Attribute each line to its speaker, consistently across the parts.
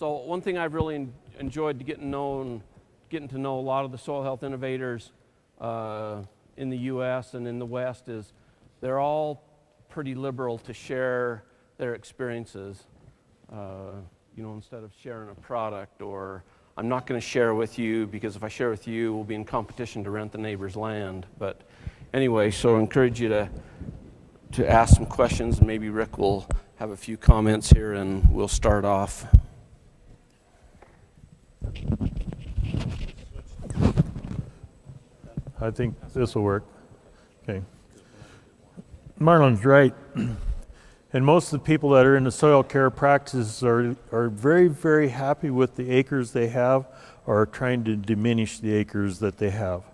Speaker 1: So one thing I've really enjoyed getting to know a lot of the soil health innovators in the U.S. and in the West is they're all pretty liberal to share their experiences. Instead of sharing a product, or I'm not going to share with you because if I share with you, we'll be in competition to rent the neighbor's land. But anyway, so I encourage you to ask some questions, and maybe Rick will have a few comments here, and we'll start off.
Speaker 2: I think this will work. Okay. Marlon's right. And most of the people that are in the soil care practices are very, very happy with the acres they have, or are trying to diminish the acres that they have,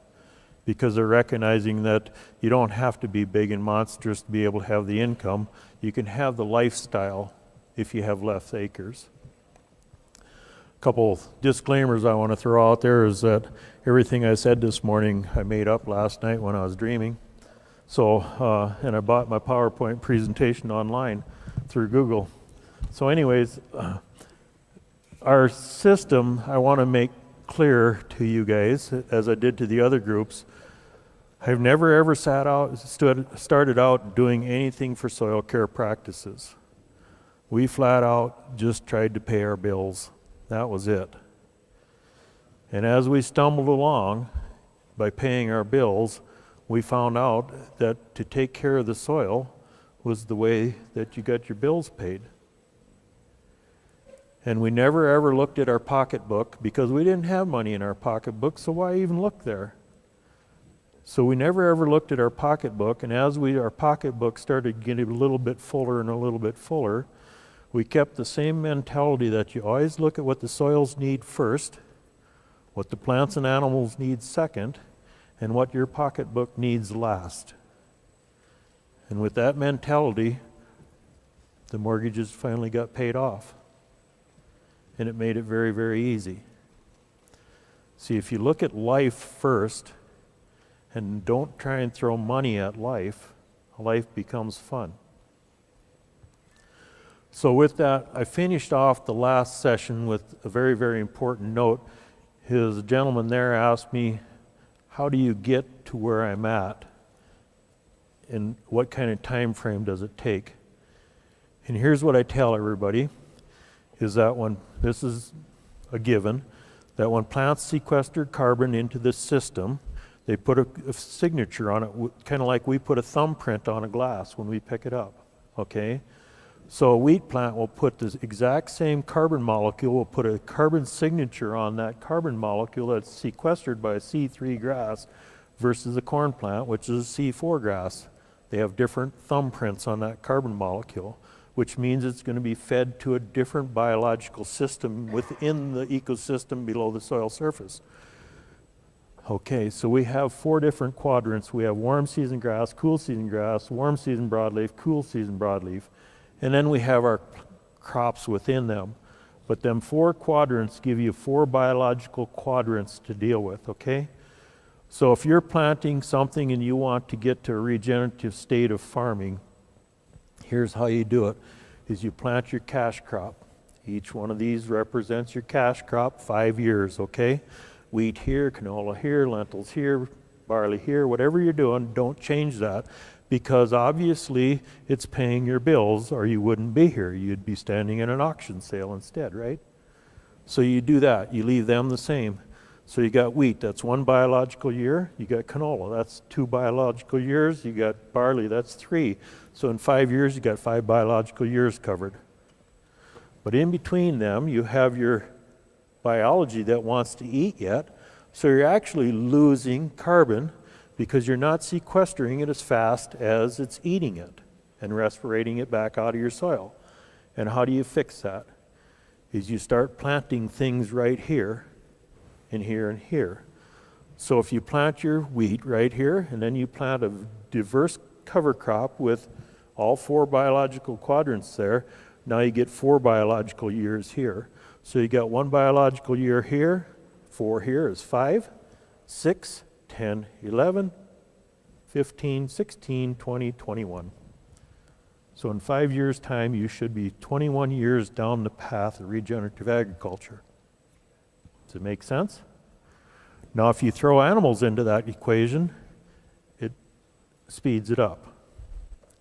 Speaker 2: because they're recognizing that you don't have to be big and monstrous to be able to have the income. You can have the lifestyle if you have less acres. A couple disclaimers I want to throw out there is that everything I said this morning I made up last night when I was dreaming. So, and I bought my PowerPoint presentation online through Google. So anyways, our system, I want to make clear to you guys, as I did to the other groups, I've never ever started out doing anything for soil care practices. We flat out just tried to pay our bills. That was it. And as we stumbled along by paying our bills, we found out that to take care of the soil was the way that you got your bills paid. And we never ever looked at our pocketbook because we didn't have money in our pocketbook, so why even look there? So we never ever looked at our pocketbook, and as our pocketbook started getting a little bit fuller and a little bit fuller, we kept the same mentality that you always look at what the soils need first, what the plants and animals need second, and what your pocketbook needs last. And with that mentality, the mortgages finally got paid off. And it made it very, very easy. See, if you look at life first and don't try and throw money at life, life becomes fun. So with that, I finished off the last session with a very, very important note. His gentleman there asked me, how do you get to where I'm at? And what kind of time frame does it take? And here's what I tell everybody, is that this is a given, that when plants sequester carbon into this system, they put a signature on it, kind of like we put a thumbprint on a glass when we pick it up, okay? So a wheat plant will put the exact same carbon molecule, will put a carbon signature on that carbon molecule that's sequestered by a C3 grass versus a corn plant, which is a C4 grass. They have different thumbprints on that carbon molecule, which means it's going to be fed to a different biological system within the ecosystem below the soil surface. Okay, so we have 4 different quadrants. We have warm season grass, cool season grass, warm season broadleaf, cool season broadleaf. And then we have our crops within them. But them 4 quadrants give you 4 biological quadrants to deal with, okay? So if you're planting something and you want to get to a regenerative state of farming, here's how you do it, is you plant your cash crop. Each one of these represents your cash crop, 5 years, okay? Wheat here, canola here, lentils here, barley here, whatever you're doing, don't change that. Because obviously it's paying your bills, or you wouldn't be here. You'd be standing in an auction sale instead, right? So you do that. You leave them the same. So you got wheat, that's 1 biological year. You got canola, that's 2 biological years. You got barley, that's 3. So in 5 years, you got 5 biological years covered. But in between them, you have your biology that wants to eat yet. So you're actually losing carbon because you're not sequestering it as fast as it's eating it and respirating it back out of your soil. And how do you fix that? Is you start planting things right here and here and here. So if you plant your wheat right here, and then you plant a diverse cover crop with all 4 biological quadrants there, now you get 4 biological years here. So you got 1 biological year here, 4 here is 5, 6, 10, 11, 15, 16, 20, 21. So in 5 years' time, you should be 21 years down the path of regenerative agriculture. Does it make sense? Now, if you throw animals into that equation, it speeds it up.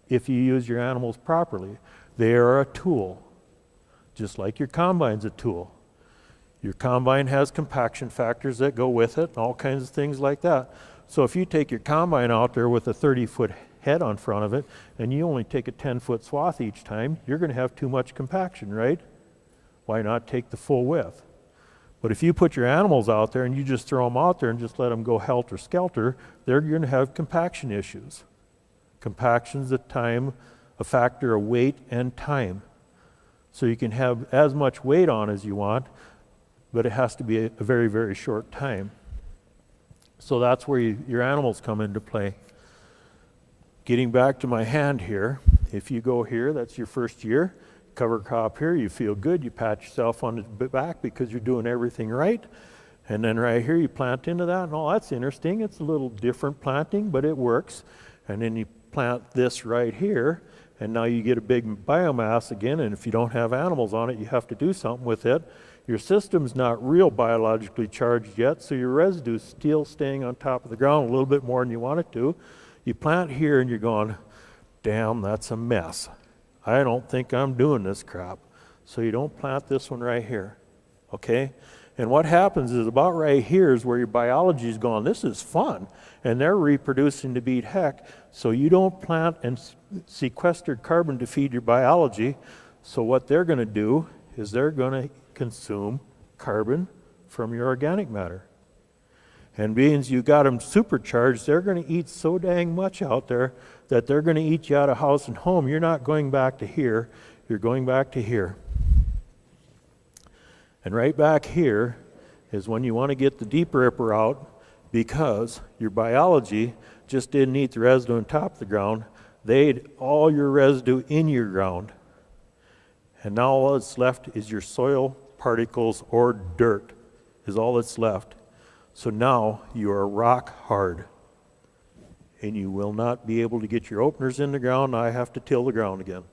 Speaker 2: If you use your animals properly, they are a tool, just like your combine's a tool. Your combine has compaction factors that go with it, and all kinds of things like that. So if you take your combine out there with a 30-foot head on front of it, and you only take a 10-foot swath each time, you're going to have too much compaction, right? Why not take the full width? But if you put your animals out there and you just throw them out there and just let them go helter-skelter, they're going to have compaction issues. Compaction's a factor of weight and time. So you can have as much weight on as you want, but it has to be a very, very short time. So that's where your animals come into play. Getting back to my hand here, if you go here, that's your first year. Cover crop here, you feel good, you pat yourself on the back because you're doing everything right. And then right here you plant into that, and oh, that's interesting. It's a little different planting, but it works. And then you plant this right here, and now you get a big biomass again, and if you don't have animals on it, you have to do something with it. Your system's not real biologically charged yet, so your residue's still staying on top of the ground a little bit more than you want it to. You plant here and you're going, damn, that's a mess. I don't think I'm doing this crap. So you don't plant this one right here, okay? And what happens is about right here is where your biology's gone, this is fun, and they're reproducing to beat heck, so you don't plant and sequester carbon to feed your biology. So what they're going to do is they're going to consume carbon from your organic matter. And being you got them supercharged, they're going to eat so dang much out there that they're going to eat you out of house and home. You're not going back to here, you're going back to here. And right back here is when you want to get the deep ripper out, because your biology just didn't eat the residue on top of the ground. They ate all your residue in your ground. And now all that's left is your soil particles or dirt is all that's left. So now you are rock hard, and you will not be able to get your openers in the ground. I have to till the ground again.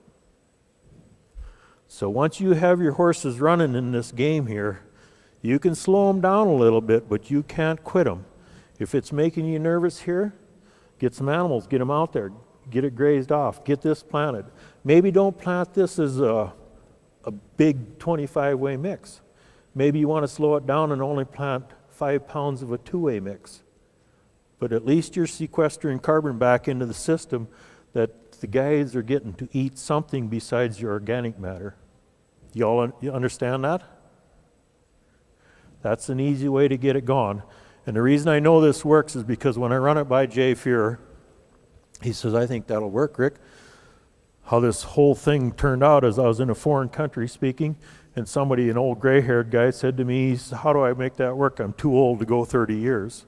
Speaker 2: So once you have your horses running in this game here, you can slow them down a little bit, but you can't quit them. If it's making you nervous here, get some animals, get them out there, get it grazed off, get this planted. Maybe don't plant this as a big 25-way mix. Maybe you want to slow it down and only plant 5 pounds of a 2-way mix. But at least you're sequestering carbon back into the system that the guys are getting to eat something besides your organic matter. You understand that? That's an easy way to get it going. And the reason I know this works is because when I run it by Jay Fuhrer, he says, I think that'll work, Rick. How this whole thing turned out is I was in a foreign country speaking, and somebody, an old gray-haired guy, said to me, how do I make that work? I'm too old to go 30 years.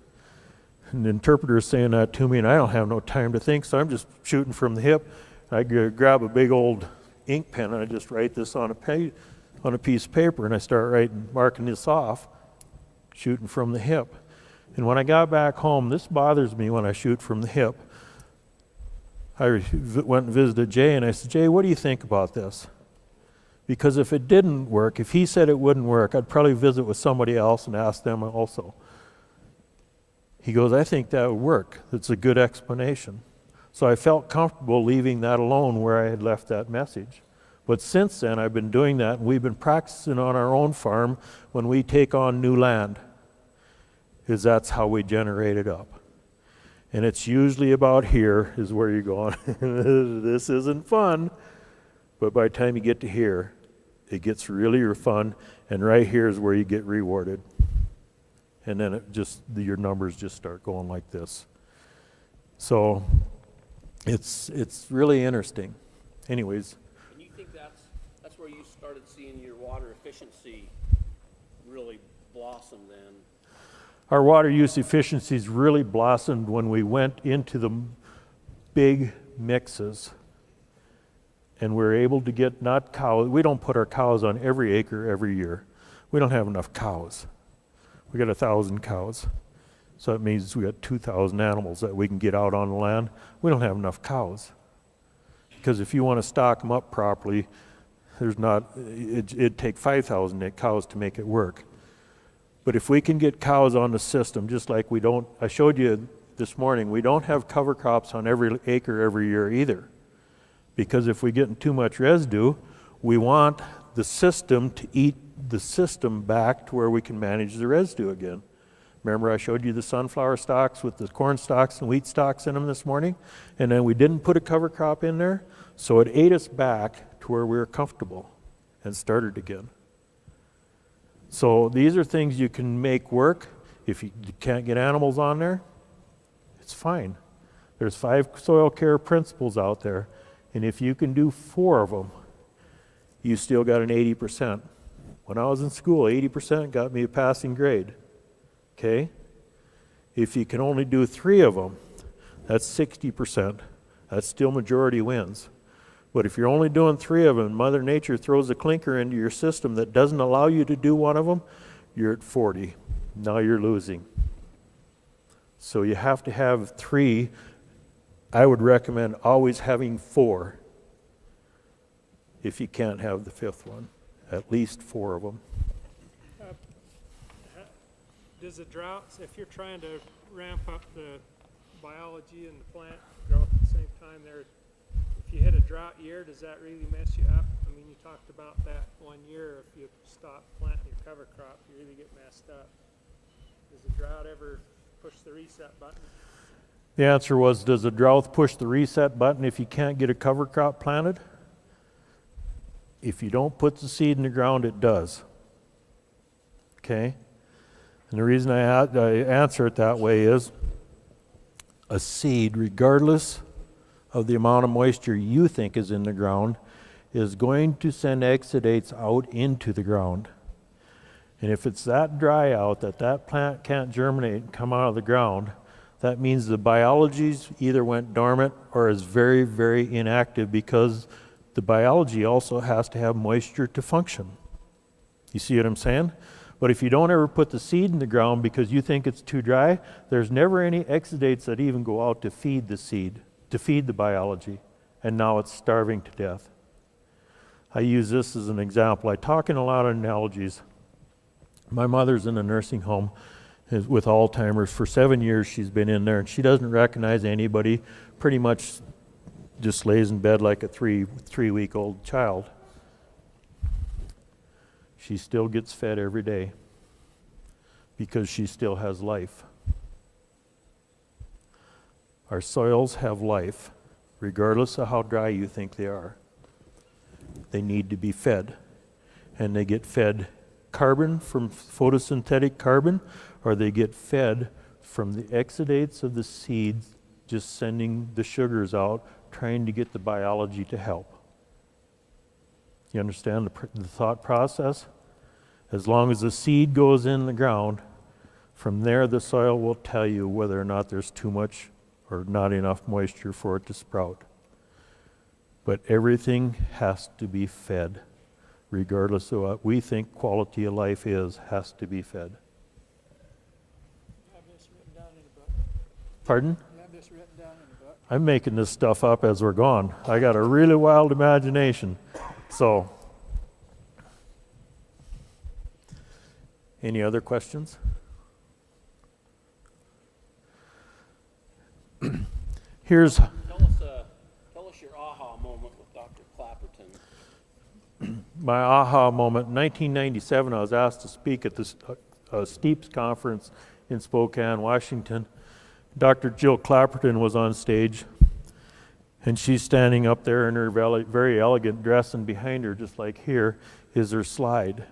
Speaker 2: And the interpreter is saying that to me, and I don't have no time to think, so I'm just shooting from the hip. I grab a big old ink pen, and I just write this on a piece of paper, and I start marking this off, shooting from the hip. And when I got back home, this bothers me when I shoot from the hip. I went and visited Jay, and I said, Jay, what do you think about this? Because if it didn't work, if he said it wouldn't work, I'd probably visit with somebody else and ask them also. He goes, I think that would work. It's a good explanation. So I felt comfortable leaving that alone where I had left that message. But since then, I've been doing that, and we've been practicing on our own farm when we take on new land, is that's how we generate it up. And it's usually about here is where you're going, this isn't fun. But by the time you get to here, it gets really fun, and right here is where you get rewarded. And then your numbers just start going like this. So it's really interesting. Anyways.
Speaker 1: And you think that's where you started seeing your water efficiency really blossom then?
Speaker 2: Our water use efficiencies really blossomed when we went into the big mixes. And we were able to get not cows. We don't put our cows on every acre every year. We don't have enough cows. We got 1,000 cows. So that means we got 2,000 animals that we can get out on the land. We don't have enough cows. Because if you want to stock them up properly, it'd take 5,000 cows to make it work. But if we can get cows on the system, just like I showed you this morning, we don't have cover crops on every acre every year either. Because if we get too much residue, we want the system to eat the system back to where we can manage the residue again. Remember I showed you the sunflower stalks with the corn stalks and wheat stalks in them this morning? And then we didn't put a cover crop in there, so it ate us back to where we were comfortable and started again. So these are things you can make work. If you can't get animals on there, it's fine. There's 5 soil care principles out there, and if you can do 4 of them, you still got an 80%. When I was in school, 80% got me a passing grade. Okay? If you can only do 3 of them, that's 60%. That's still majority wins. But if you're only doing 3 of them, Mother Nature throws a clinker into your system that doesn't allow you to do 1 of them, you're at 40. Now you're losing. So you have to have 3. I would recommend always having 4 if you can't have the 5th one. At least 4 of them.
Speaker 3: Does the droughts, if you're trying to ramp up the biology and the plant growth at the same time there, if you hit a drought year, does that really mess you up? I mean, you talked about that 1 year, if you stop planting your cover crop, you really get messed up. Does the drought ever push the reset button?
Speaker 2: The answer was, does the drought push the reset button if you can't get a cover crop planted? If you don't put the seed in the ground, it does. Okay? And the reason I answer it that way is a seed, regardless of the amount of moisture you think is in the ground, is going to send exudates out into the ground. And if it's that dry out that plant can't germinate and come out of the ground, that means the biology's either went dormant or is very, very inactive, because the biology also has to have moisture to function. You see what I'm saying? But if you don't ever put the seed in the ground because you think it's too dry, there's never any exudates that even go out to feed the seed, to feed the biology, and now it's starving to death. I use this as an example. I talk in a lot of analogies. My mother's in a nursing home with Alzheimer's. For 7 years she's been in there, and she doesn't recognize anybody, pretty much just lays in bed like a three-week-old child. She still gets fed every day because she still has life. Our soils have life, regardless of how dry you think they are. They need to be fed, and they get fed carbon from photosynthetic carbon, or they get fed from the exudates of the seeds, just sending the sugars out, trying to get the biology to help. You understand the thought process? As long as the seed goes in the ground, from there the soil will tell you whether or not there's too much or not enough moisture for it to sprout. But everything has to be fed, regardless of what we think quality of life is, has to be fed.
Speaker 3: You have this written down in a book.
Speaker 2: Pardon?
Speaker 3: You have this written down in a book.
Speaker 2: I'm making this stuff up as we're gone. I got a really wild imagination. So, any other questions? Here's
Speaker 1: Tell us your aha moment with Dr. Clapperton.
Speaker 2: my aha moment. In 1997, I was asked to speak at this STEEPS conference in Spokane, Washington. Dr. Jill Clapperton was on stage, and she's standing up there in her very elegant dress, and behind her, just like here, is her slide.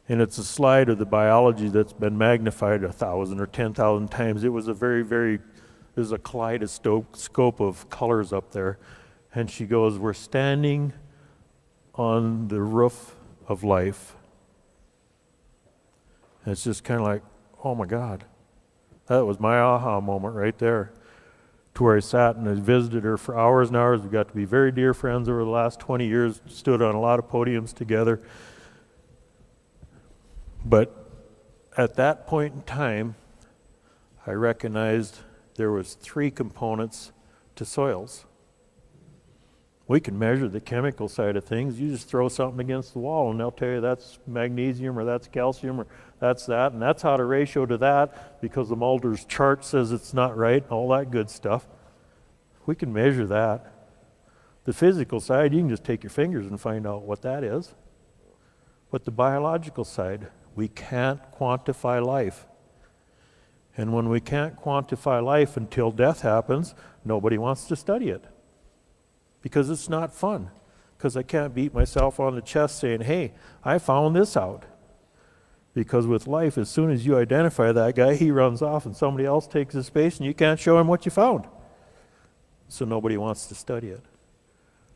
Speaker 2: And it's a slide of the biology that's been magnified 1,000 or 10,000 times. It was there's a kaleidoscope of colors up there. And she goes, we're standing on the roof of life. And it's just kind of like, oh my God. That was my aha moment right there. To where I sat and I visited her for hours and hours. We got to be very dear friends over the last 20 years, stood on a lot of podiums together. But at that point in time, I recognized there was 3 components to soils. We can measure the chemical side of things. You just throw something against the wall and they'll tell you that's magnesium or that's calcium or that's that, and that's how to ratio to that because the Mulder's chart says it's not right, all that good stuff. We can measure that. The physical side, you can just take your fingers and find out what that is. But the biological side, we can't quantify life. And when we can't quantify life until death happens, nobody wants to study it. Because it's not fun. Because I can't beat myself on the chest saying, hey, I found this out. Because with life, as soon as you identify that guy, he runs off and somebody else takes his space and you can't show him what you found. So nobody wants to study it.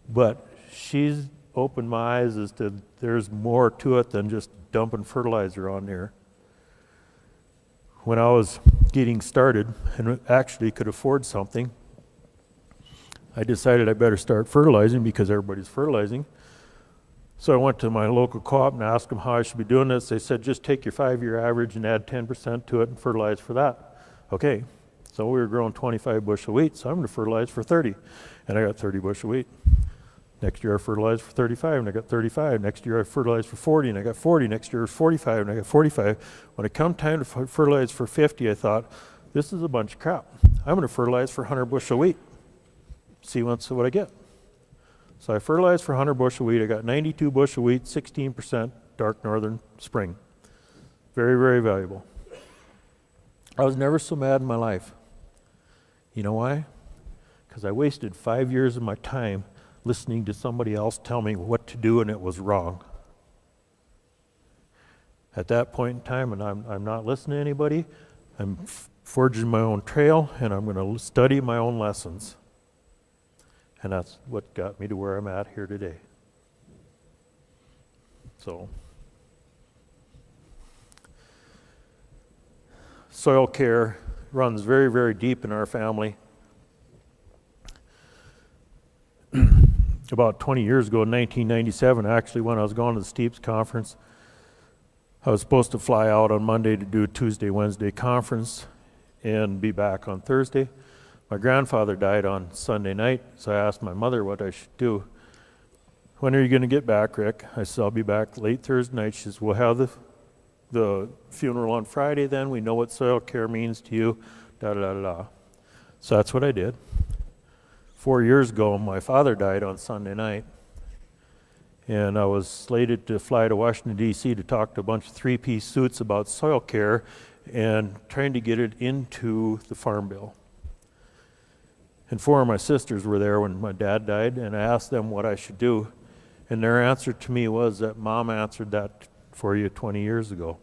Speaker 2: But she's opened my eyes as to there's more to it than just dumping fertilizer on there. When I was getting started and actually could afford something, I decided I better start fertilizing because everybody's fertilizing. So I went to my local co-op and asked them how I should be doing this. They said, just take your 5-year average and add 10% to it and fertilize for that. Okay, so we were growing 25 bushel wheat, so I'm going to fertilize for 30. And I got 30 bushel wheat. Next year I fertilized for 35 and I got 35. Next year I fertilized for 40 and I got 40. Next year it was 45 and I got 45. When it come time to fertilize for 50, I thought, this is a bunch of crap. I'm going to fertilize for 100 bushel wheat. See what I get. So I fertilized for 100 bushel wheat. I got 92 bushel wheat, 16% dark northern spring. Very, very valuable. I was never so mad in my life. You know why? Because I wasted 5 years of my time listening to somebody else tell me what to do and it was wrong. At that point in time, and I'm not listening to anybody, I'm forging my own trail and I'm going to study my own lessons. And that's what got me to where I'm at here today. So, soil care runs very, very deep in our family. About 20 years ago, in 1997, actually, when I was going to the Steeps conference, I was supposed to fly out on Monday to do a Tuesday, Wednesday conference and be back on Thursday. My grandfather died on Sunday night, so I asked my mother what I should do. When are you going to get back, Rick? I said, I'll be back late Thursday night. She says, we'll have the funeral on Friday then. We know what soil care means to you, da-da-da-da. So that's what I did. 4 years ago, my father died on Sunday night, and I was slated to fly to Washington, D.C. to talk to a bunch of three-piece suits about soil care and trying to get it into the Farm Bill. And 4 of my sisters were there when my dad died, and I asked them what I should do. And their answer to me was that Mom answered that for you 20 years ago.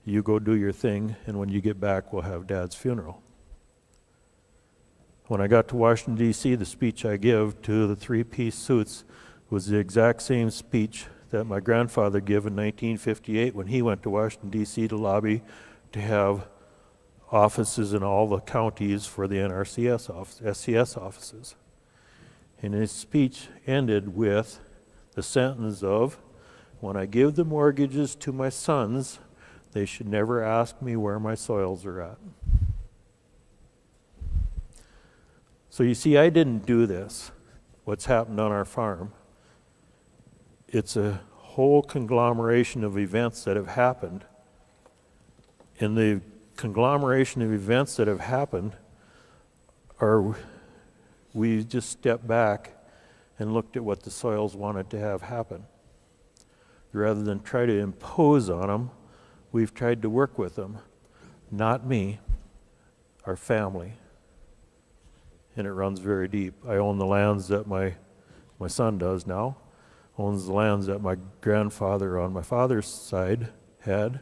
Speaker 2: You go do your thing, and when you get back, we'll have Dad's funeral. When I got to Washington, D.C., the speech I give to the three-piece suits was the exact same speech that my grandfather gave in 1958 when he went to Washington, D.C. to lobby to have offices in all the counties for the SCS offices. And his speech ended with the sentence of, when I give the mortgages to my sons, they should never ask me where my soils are at. So you see, I didn't do this, what's happened on our farm. It's a whole conglomeration of events that have happened. And the conglomeration of events that have happened are, we just stepped back and looked at what the soils wanted to have happen. Rather than try to impose on them, we've tried to work with them. Not me, our family. And it runs very deep. I own the lands that my son does now, owns the lands that my grandfather on my father's side had,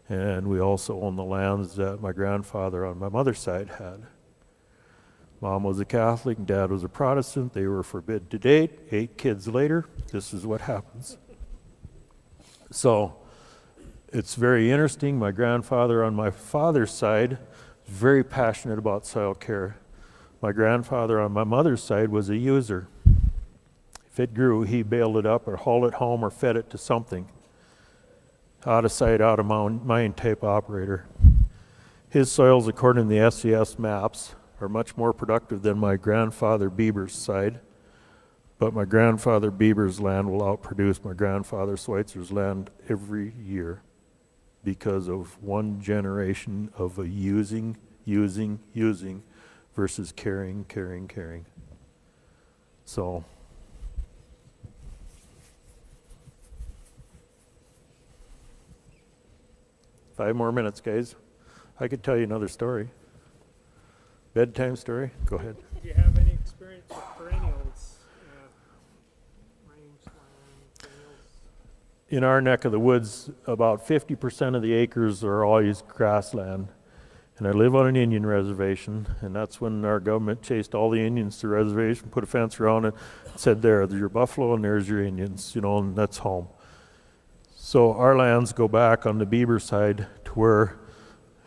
Speaker 2: and we also own the lands that my grandfather on my mother's side had. Mom was a Catholic and Dad was a Protestant. They were forbid to date. 8 kids later, this is what happens. So it's very interesting. My grandfather on my father's side was very passionate about soil care. My grandfather on my mother's side was a user. If it grew, he baled it up or hauled it home or fed it to something. Out of sight, out of mind type operator. His soils, according to the SCS maps, are much more productive than my grandfather Bieber's side. But my grandfather Bieber's land will outproduce my grandfather Schweitzer's land every year because of one generation of a using versus caring. So, five more minutes, guys. I could tell you another story. Bedtime story? Go ahead.
Speaker 3: Do you have any experience with perennials? Rangeland, perennials?
Speaker 2: In our neck of the woods, about 50% of the acres are always grassland. And I live on an Indian reservation, and that's when our government chased all the Indians to the reservation, put a fence around it, said, there's your buffalo and there's your Indians, and that's home. So our lands go back on the Bieber side to where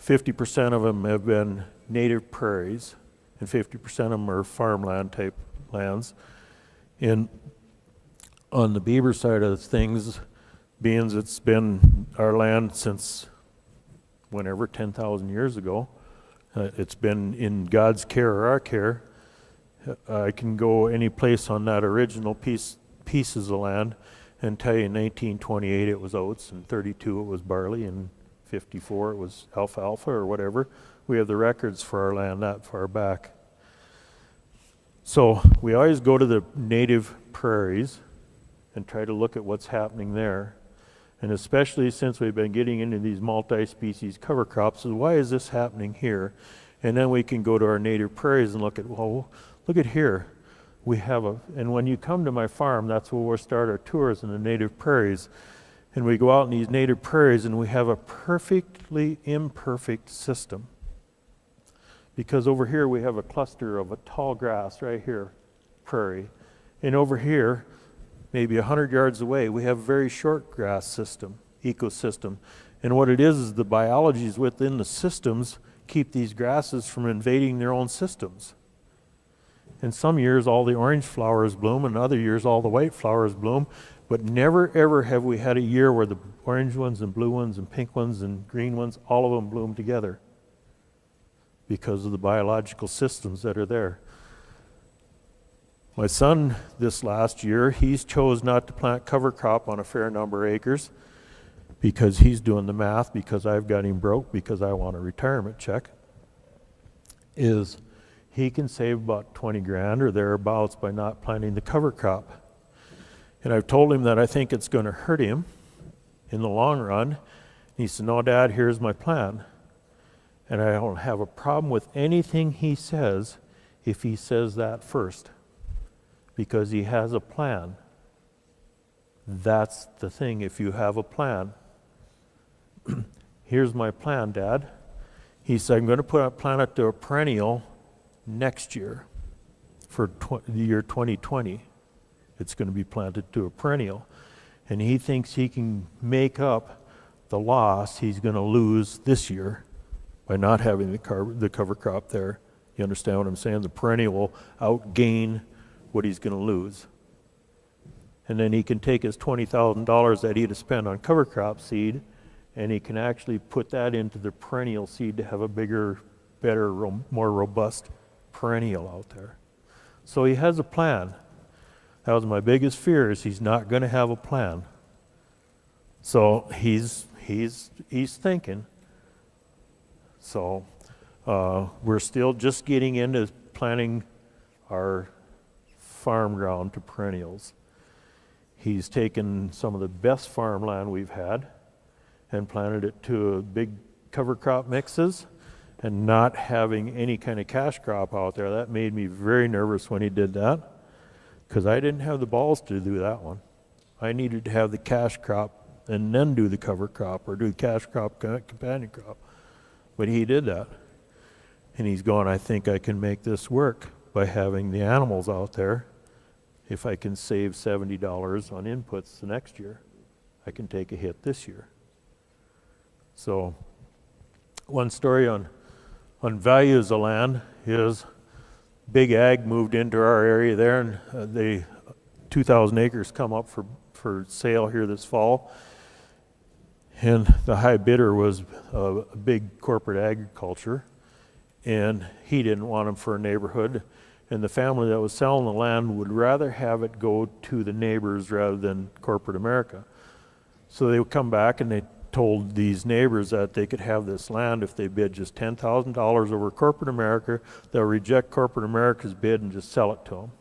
Speaker 2: 50% of them have been native prairies, and 50% of them are farmland type lands. And on the Bieber side of things, being it's been our land since whenever, 10,000 years ago, it's been in God's care or our care. I can go any place on that original pieces of land and tell you in 1928 it was oats, and 32 it was barley, and 54 it was alfalfa or whatever. We have the records for our land that far back. So we always go to the native prairies and try to look at what's happening there. And especially since we've been getting into these multi-species cover crops, so why is this happening here? And then we can go to our native prairies and look at, well, look at here. We have and when you come to my farm, that's where we'll start our tours in the native prairies. And we go out in these native prairies and we have a perfectly imperfect system. Because over here we have a cluster of a tall grass right here, prairie. And over here, maybe 100 yards away, we have a very short grass system, ecosystem. And what it is the biologies within the systems keep these grasses from invading their own systems. In some years, all the orange flowers bloom, and other years, all the white flowers bloom. But never, ever have we had a year where the orange ones and blue ones and pink ones and green ones, all of them bloom together because of the biological systems that are there. My son, this last year, he's chose not to plant cover crop on a fair number of acres because he's doing the math, because I've got him broke, because I want a retirement check, is he can save about 20 grand or thereabouts by not planting the cover crop. And I've told him that I think it's going to hurt him in the long run. And he said, no, Dad, here's my plan. And I don't have a problem with anything he says if he says that first, because he has a plan. That's the thing, if you have a plan. Here's my plan, Dad. He said, I'm going to plant it to a perennial next year for the year 2020. It's going to be planted to a perennial. And he thinks he can make up the loss he's going to lose this year by not having the cover crop there. You understand what I'm saying? The perennial will outgain what he's going to lose. And then he can take his $20,000 that he'd have spent on cover crop seed, and he can actually put that into the perennial seed to have a bigger, better, more robust perennial out there. So he has a plan. That was my biggest fear, is he's not going to have a plan. So he's thinking. So we're still just getting into planting our farm ground to perennials. He's taken some of the best farmland we've had and planted it to big cover crop mixes, and not having any kind of cash crop out there. That made me very nervous when he did that, because I didn't have the balls to do that one. I needed to have the cash crop and then do the cover crop, or do the cash crop companion crop. But he did that. And he's going, I think I can make this work by having the animals out there. If I can save $70 on inputs the next year, I can take a hit this year. So one story on values of land is Big Ag moved into our area there, and they 2,000 acres come up for sale here this fall. And the high bidder was a big corporate agriculture, and he didn't want them for a neighborhood. and the family that was selling the land would rather have it go to the neighbors rather than corporate America. So they would come back and they told these neighbors that they could have this land if they bid just $10,000 over corporate America. They'll reject corporate America's bid and just sell it to them.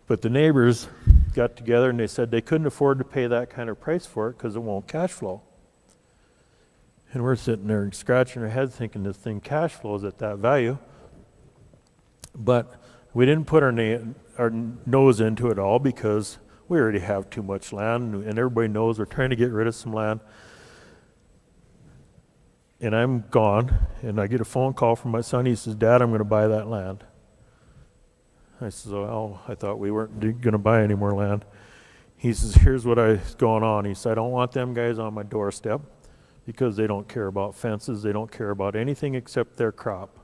Speaker 2: But the neighbors got together and they said they couldn't afford to pay that kind of price for it because it won't cash flow. And we're sitting there scratching our heads thinking this thing cash flows at that value. But we didn't put our nose into it all because we already have too much land, and everybody knows we're trying to get rid of some land. And I'm gone, and I get a phone call from my son. He says, "Dad, I'm going to buy that land." I says, "Oh, I thought we weren't going to buy any more land." He says, "Here's what's going on." He said, "I don't want them guys on my doorstep because they don't care about fences. They don't care about anything except their crop.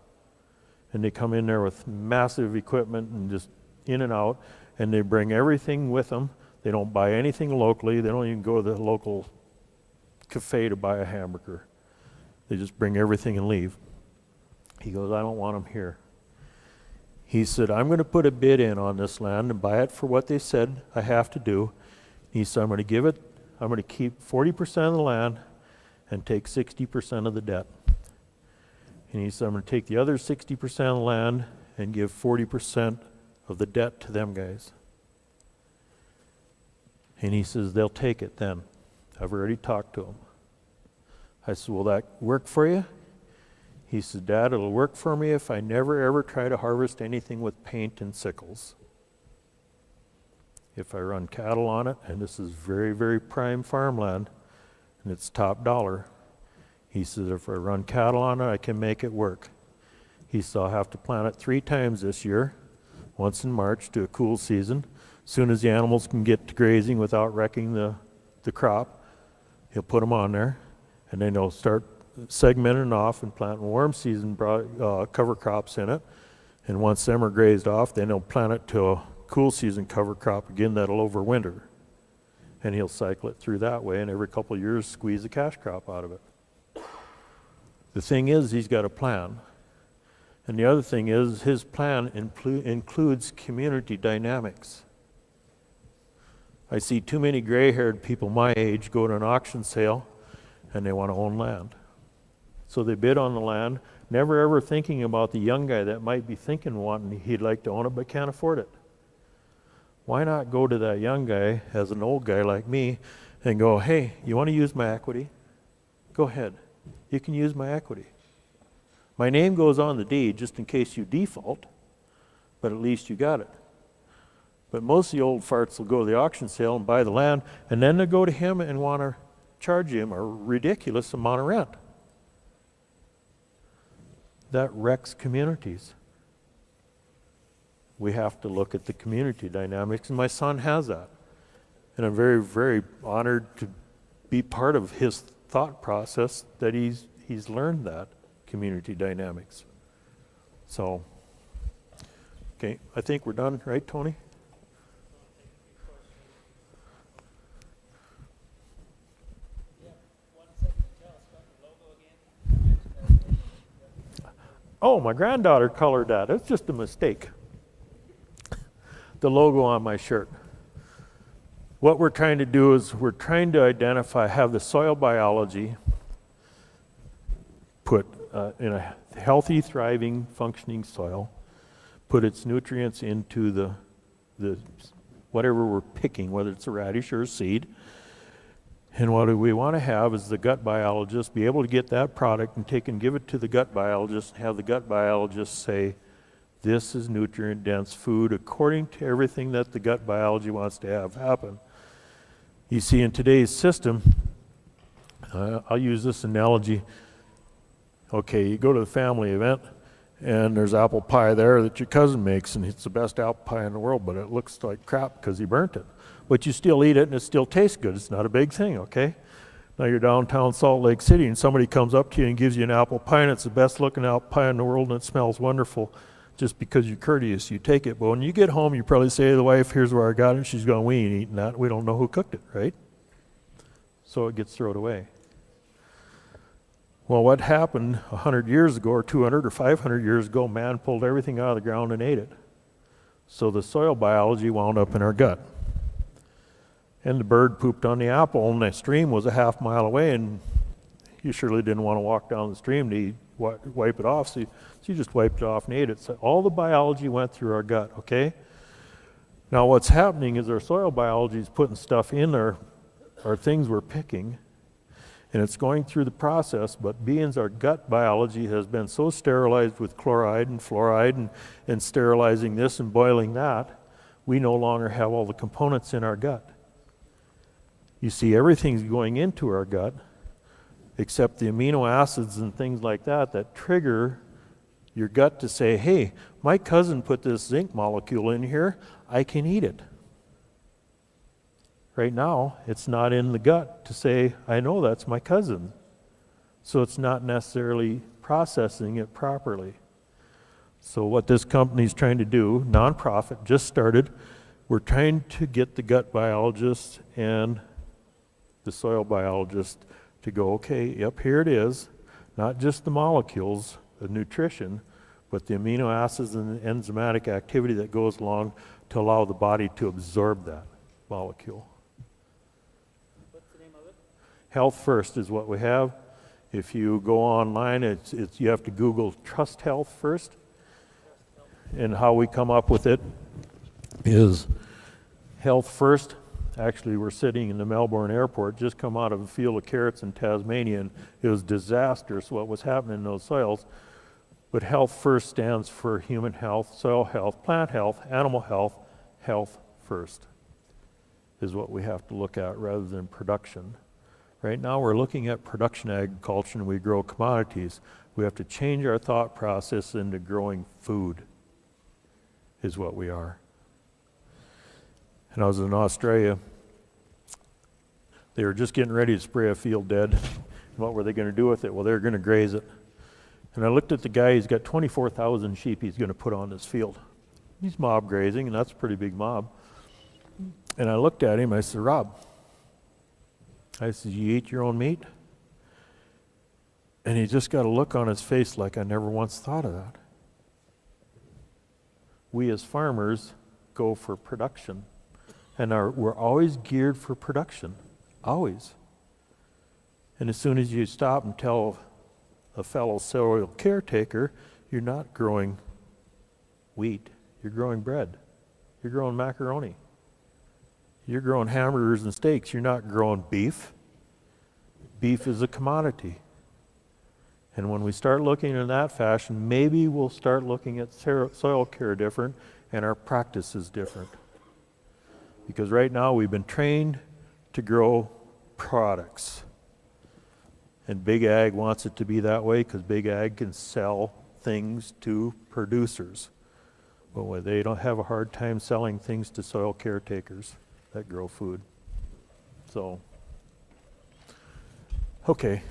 Speaker 2: And they come in there with massive equipment and just in and out, and they bring everything with them. They don't buy anything locally. They don't even go to the local cafe to buy a hamburger. They just bring everything and leave." He goes, "I don't want them here." He said, "I'm going to put a bid in on this land and buy it for what they said I have to do." He said, I'm going to keep 40% of the land and take 60% of the debt. And he said, "I'm going to take the other 60% of the land and give 40% of the debt to them guys." And he says, "They'll take it then. I've already talked to them." I said, "Will that work for you?" He said, "Dad, it'll work for me if I never ever try to harvest anything with paint and sickles. If I run cattle on it," and this is very, very prime farmland, and it's top dollar. He says, "If I run cattle on it, I can make it work." He said, "I'll have to plant it 3 times this year, once in March to a cool season. As soon as the animals can get to grazing without wrecking the crop, he'll put them on there, and then he'll start segmenting off and planting warm season cover crops in it. And once them are grazed off, then he'll plant it to a cool season cover crop again that'll overwinter. And he'll cycle it through that way, and every couple of years squeeze a cash crop out of it." The thing is, he's got a plan. And the other thing is, his plan includes community dynamics. I see too many gray-haired people my age go to an auction sale and they want to own land. So they bid on the land, never ever thinking about the young guy that might be wanting he'd like to own it but can't afford it. Why not go to that young guy as an old guy like me and go, "Hey, you want to use my equity? Go ahead. You can use my equity. My name goes on the deed just in case you default, but at least you got it." But most of the old farts will go to the auction sale and buy the land, and then they'll go to him and want to charge him a ridiculous amount of rent. That wrecks communities. We have to look at the community dynamics, and my son has that. And I'm very, very honored to be part of his thought process that he's learned that community dynamics. So, okay, I think we're done, right, Tony? Oh, my granddaughter colored that. It's just a mistake. The logo on my shirt. What we're trying to do is we're trying to identify, have the soil biology put in a healthy, thriving, functioning soil, put its nutrients into the whatever we're picking, whether it's a radish or a seed. And what we want to have is the gut biologist be able to get that product and take and give it to the gut biologist and have the gut biologist say, "This is nutrient-dense food according to everything that the gut biology wants to have happen." You see, in today's system, I'll use this analogy. Okay, you go to the family event, and there's apple pie there that your cousin makes, and it's the best apple pie in the world, but it looks like crap because he burnt it. But you still eat it, and it still tastes good. It's not a big thing, okay? Now you're downtown Salt Lake City, and somebody comes up to you and gives you an apple pie, and it's the best-looking apple pie in the world, and it smells wonderful. Just because you're courteous, you take it. But when you get home, you probably say to the wife, "Here's where I got it." She's going, "We ain't eating that. We don't know who cooked it," right? So it gets thrown away. Well, what happened 100 years ago or 200 or 500 years ago, man pulled everything out of the ground and ate it. So the soil biology wound up in our gut. And the bird pooped on the apple, and the stream was a half-mile away, and you surely didn't want to walk down the stream to wipe it off, so you just wiped it off and ate it. So all the biology went through our gut, okay? Now what's happening is our soil biology is putting stuff in our things we're picking, and it's going through the process, but being our gut biology has been so sterilized with chloride and fluoride and sterilizing this and boiling that, we no longer have all the components in our gut. You see, everything's going into our gut, except the amino acids and things like that trigger your gut to say, hey, my cousin put this zinc molecule in here, I can eat it. Right now, it's not in the gut to say, I know that's my cousin. So it's not necessarily processing it properly. So what this company's trying to do, nonprofit, just started, we're trying to get the gut biologists and the soil biologist to go, okay, yep, here it is, not just the molecules, the nutrition, but the amino acids and the enzymatic activity that goes along to allow the body to absorb that molecule.
Speaker 3: What's the name of it?
Speaker 2: Health First is what we have. If you go online, you have to Google Trust Health First. And how we come up with it is Health First. Actually, we're sitting in the Melbourne airport, just come out of a field of carrots in Tasmania, and it was disastrous what was happening in those soils. But Health First stands for human health, soil health, plant health, animal health. Health first is what we have to look at rather than production. Right now we're looking at production agriculture and we grow commodities. We have to change our thought process into growing food is what we are. And I was in Australia. They were just getting ready to spray a field dead. And what were they going to do with it? Well, they were going to graze it. And I looked at the guy, he's got 24,000 sheep he's going to put on this field. He's mob grazing, and that's a pretty big mob. And I looked at him, I said, Rob, I said, you eat your own meat? And he just got a look on his face like I never once thought of that. We as farmers go for production. And we're always geared for production, always. And as soon as you stop and tell a fellow soil caretaker, you're not growing wheat, you're growing bread, you're growing macaroni, you're growing hamburgers and steaks, you're not growing beef. Beef is a commodity. And when we start looking in that fashion, maybe we'll start looking at soil care different and our practices different. Because right now we've been trained to grow products. And Big Ag wants it to be that way because Big Ag can sell things to producers. But they don't have a hard time selling things to soil caretakers that grow food. So, okay,